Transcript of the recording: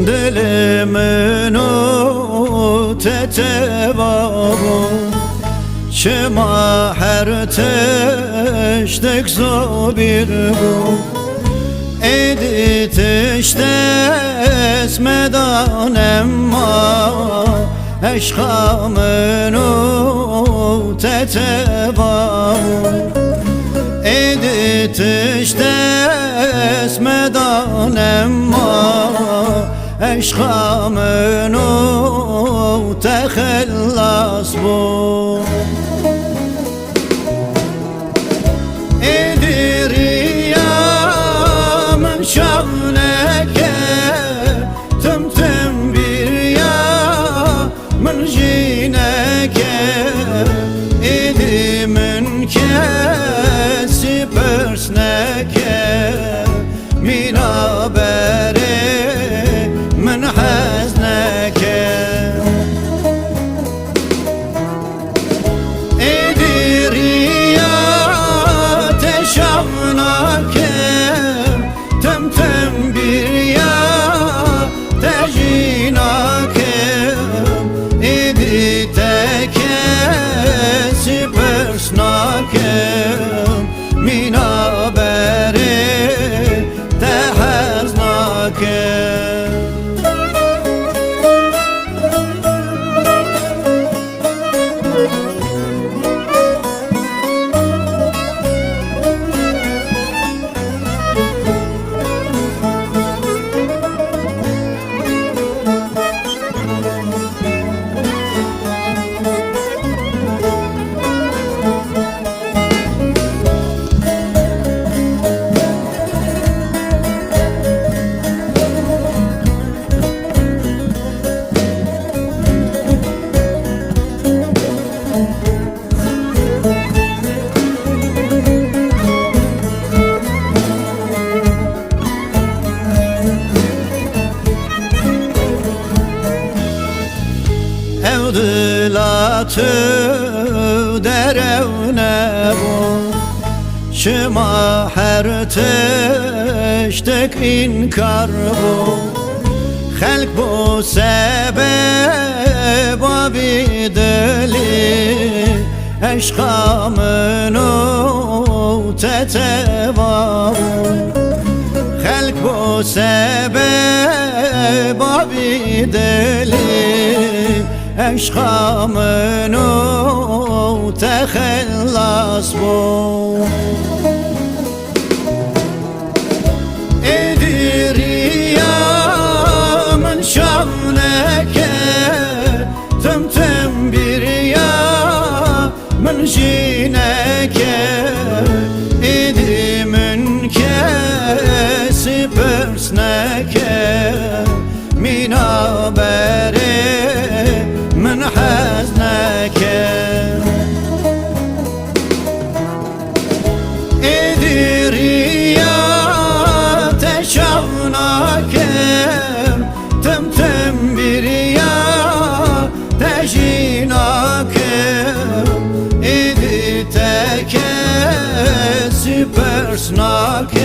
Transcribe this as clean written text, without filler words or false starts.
Dilimin o tetevabı Çima her teştek zobir bu Edi teştes medan emma Eşkamın o tetevabı Edi teştes medan emma Eşkamın o tehellas bu Ediriyamın şavneke Tım tım bir yamın jineke Edimin kesi persneke Minabere من حزنك إدريا تشغنك تمتم بريا تجينك إدريتك سبرسنك من أبري تحزنك Evdilatı derevne bu Şıma her teştek inkar bu Halk bu sebep abideli Eşkamın o teteva Halk bu sebep abideli Eşkamın o tehellas bu Ediriyamın şavneke Tım tım bir yamın jineke Edimin kesi persneke Minabere من حزنك إدريا تشغنك تمتم بريا تجينك إدتك سبرسنك